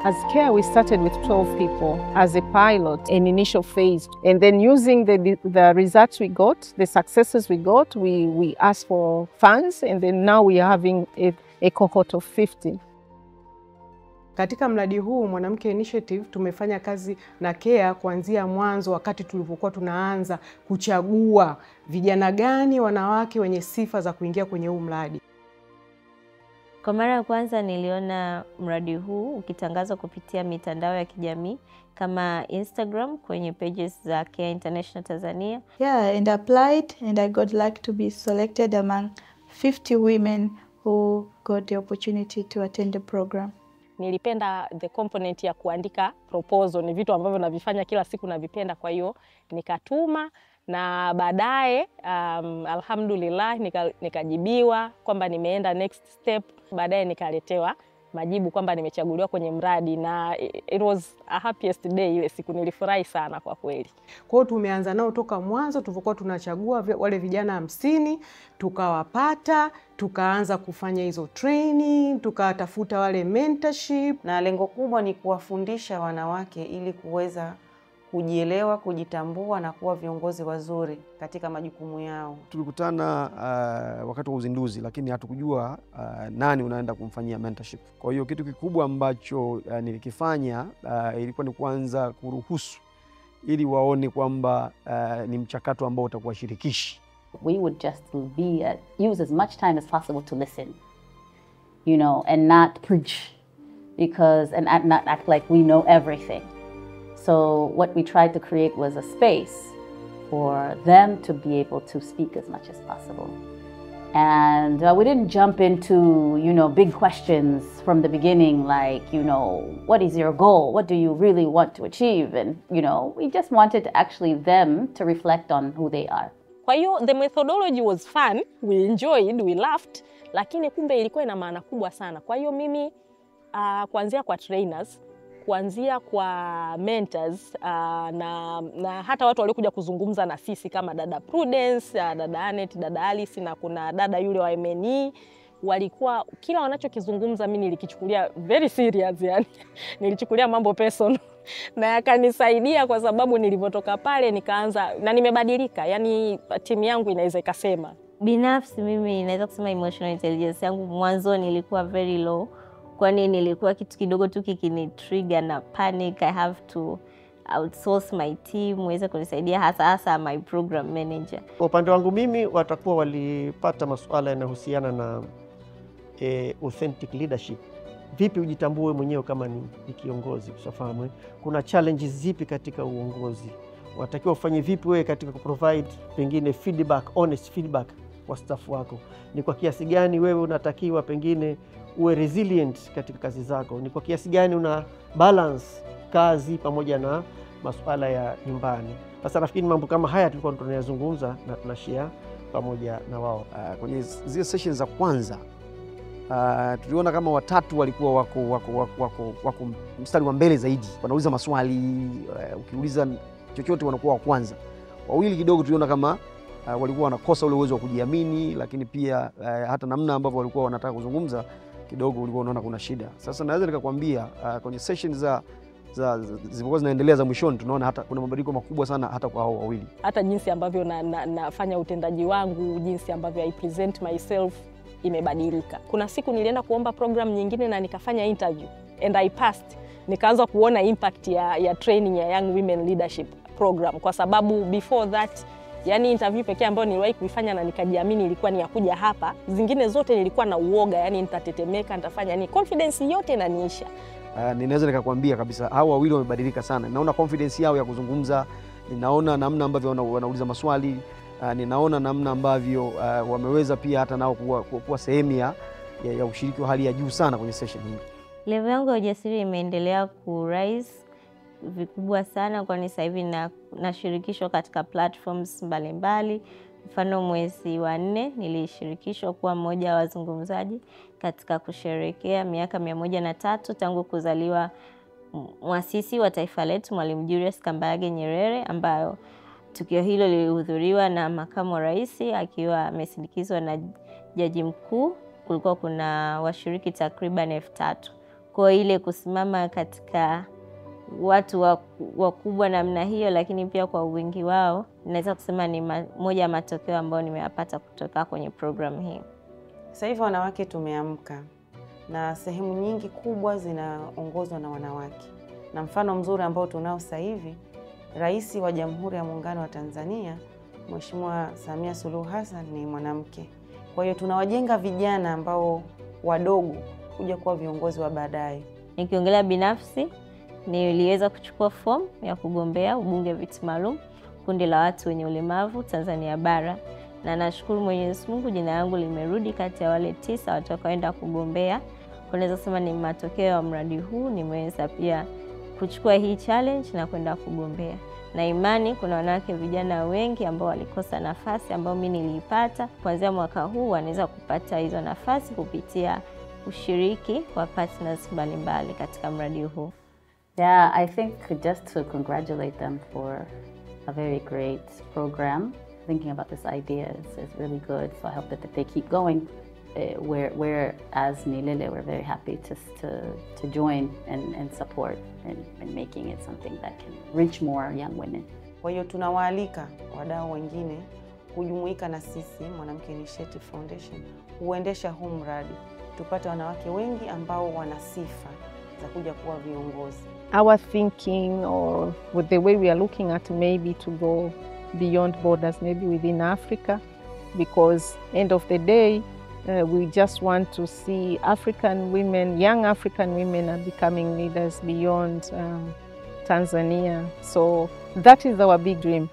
As CARE, we started with 12 people as a pilot, an initial phase. And then using the results we got, the successes we got, we asked for funds, and then now we are having a cohort of 50. Katika mradi huu Mwanamke Initiative tumefanya kazi na CARE kuanzia mwanzo, wakati tulipokuwa tunaanza kuchagua vijana gani wanawake wenye sifa za kuingia kwenye huu mradi. Kwa mara ya kwanza niliona mradi huu ukitangazwa kupitia mitandao ya kijamii kama Instagram kwenye pages za CARE International Tanzania. Yeah, and I applied and I got lucky to be selected among 50 women who got the opportunity to attend the program. Nilipenda the component ya kuandika proposal, ni vitu ambavyo navifanya kila siku navipenda, kwa hiyo nikatuma na baadaye alhamdulillah nikajibiwa kwamba nimeenda next step. Baadaye nikaletewa majibu kwamba nimechaguliwa kwenye mradi, na it was a happiest day ile siku, nilifurahi sana kwa kweli. Kwa hiyo tumeanza nao toka mwanzo, tulivyokuwa tunachagua wale vijana 50, tukawapata, tukaanza kufanya hizo training, tukatafuta wale mentorship, na lengo kubwa ni kuwafundisha wanawake ili kuweza kujielewa, kujitambua na kuwa viongozi wazuri katika majukumu yao. Tulikutana wakati wa uzinduzi, lakini hatukujua nani unaenda kumfanyia mentorship. Kwa hiyo kitu kikubwa ambacho nilikifanya ilikuwa ni kuanza kuruhusu ili waone kwamba ni mchakato ambao utakuwa shirikishi. We would just use as much time as possible to listen, you know, and not preach, and not act like we know everything. So what we tried to create was a space for them to be able to speak as much as possible. And we didn't jump into, you know, big questions from the beginning, like, you know, what is your goal? What do you really want to achieve? And, you know, we just wanted actually them to reflect on who they are. Kwa hiyo the methodology was fun, we enjoyed, we laughed, lakini kumbe ilikuwa ina maana kubwa sana. Kwa hiyo mimi kuanzia kwa trainers, kuanzia kwa mentors na hata watu waliokuja kuzungumza na sisi kama dada Prudence, dada Anet, dada Alice na kuna dada yule wa MNE, walikuwa kila wanachokizungumza mimi nilikichukulia very serious, yani nilichukulia mambo personal na yakanisaidia, kwa sababu nilipotoka pale nikaanza na nimebadilika, yani timu yangu inaweza ikasema. Binafsi mimi naweza kusema emotional intelligence yangu mwanzo nilikuwa very low, kwani nilikuwa kitu kidogo tu kikini trigger na panic. I have to outsource my team uweze kunisaidia, hasa my program manager. Kwa upande wangu mimi watakuwa walipata masuala yanayohusiana na authentic leadership. Vipi ujitambue mwenyewe kama ni kiongozi, usafahamu kuna challenges zipi katika uongozi, watakiwa ufanye vipi wewe katika kuprovide pengine feedback, honest feedback kwa staff wako, ni kwa kiasi gani wewe unatakiwa pengine uwe resilient katika kazi zako, ni kwa kiasi gani una balance kazi pamoja na masuala ya nyumbani. Sasa nafikiri mambo kama haya tulikuwa tunayazungumza na tunashare pamoja na wao. Kwenye zile sessions za kwanza tuliona kama watatu walikuwa wako mstari wa mbele zaidi, wanauliza maswali, ukiuliza chochote wanakuwa wa kwanza. Wawili kidogo tuliona kama walikuwa wanakosa ule uwezo wa kujiamini, lakini pia hata namna ambavyo walikuwa wanataka kuzungumza kidogo ulikuwa unaona kuna shida. Sasa naweza nikakwambia kwenye sessions zilizokuwa zinaendelea za mwishoni tunaona hata kuna mabadiliko makubwa sana hata kwa hao wawili. Hata jinsi ambavyo nafanya utendaji wangu, jinsi ambavyo I present myself imebadilika. Kuna siku nilienda kuomba program nyingine na nikafanya interview and I passed. Nikaanza kuona impact ya training ya Young Women Leadership program, kwa sababu before that, yani interview pekee ambayo niliwahi kuifanya na nikajiamini ilikuwa ni ya kuja hapa. Zingine zote nilikuwa na uoga, yani nitatetemeka, nitafanya ni confidence yote inaniisha. Ninaweza nikakwambia kabisa hao wawili wamebadilika sana. Naona confidence yao ya kuzungumza, ninaona namna ambavyo wanauliza maswali, ninaona namna ambavyo wameweza pia hata nao kuwa sehemu ya ushiriki wa hali ya juu sana kwenye session hii. Level yangu ya ujasiri imeendelea ku rise vikubwa sana, kwani sasa hivi nashirikishwa katika platforms mbalimbali. Mfano mwezi wa 4 nilishirikishwa kuwa mmoja wa wazungumzaji katika kusherehekea miaka 103 tangu kuzaliwa muasisi wa taifa letu Mwalimu Julius Kambarage Nyerere, ambayo tukio hilo lilihudhuriwa na makamu wa rais akiwa amesindikizwa na jaji mkuu. Kulikuwa kuna washiriki takriban 3000. Kwa ile kusimama katika watu wakubwa namna hiyo, lakini pia kwa wingi wao, naweza kusema ni moja ya matokeo ambayo nimeyapata kutoka kwenye program hii. Sasa hivi wanawake tumeamka na sehemu nyingi kubwa zinaongozwa na wanawake, na mfano mzuri ambao tunao sasa hivi, Rais wa Jamhuri ya Muungano wa Tanzania Mheshimiwa Samia Suluhu Hassan ni mwanamke. Kwa hiyo tunawajenga vijana ambao wadogo kuja kuwa viongozi wa baadaye. Nikiongelea binafsi, niliweza kuchukua fomu ya kugombea ubunge viti maalum kundi la watu wenye ulemavu Tanzania bara, na nashukuru Mwenyezi Mungu jina langu limerudi kati ya wale 9 watakaoenda kugombea. Naweza kusema ni matokeo ya mradi huu nimeweza pia kuchukua hii challenge na kwenda kugombea. Na imani kuna wanawake vijana wengi ambao walikosa nafasi ambao mimi niliipata. Kuanzia mwaka huu wanaweza kupata hizo nafasi kupitia ushiriki wa partners mbalimbali katika mradi huu. Yeah, I think just to congratulate them for a very great program. Thinking about this idea is really good. So I hope that they keep going. We're as Nilele, we're very happy to join and support and making it something that can reach more young women. Kwa hiyo tunawaalika wadau wengine kujumuika na sisi Mwanamke Initiative Foundation kuendesha huu mradi, tupate wanawake wengi ambao wana sifa za kuja kuwa viongozi. Our thinking, or with the way we are looking at, maybe to go beyond borders, maybe within Africa, because end of the day, we just want to see African women, young African women are becoming leaders beyond Tanzania. So that is our big dream.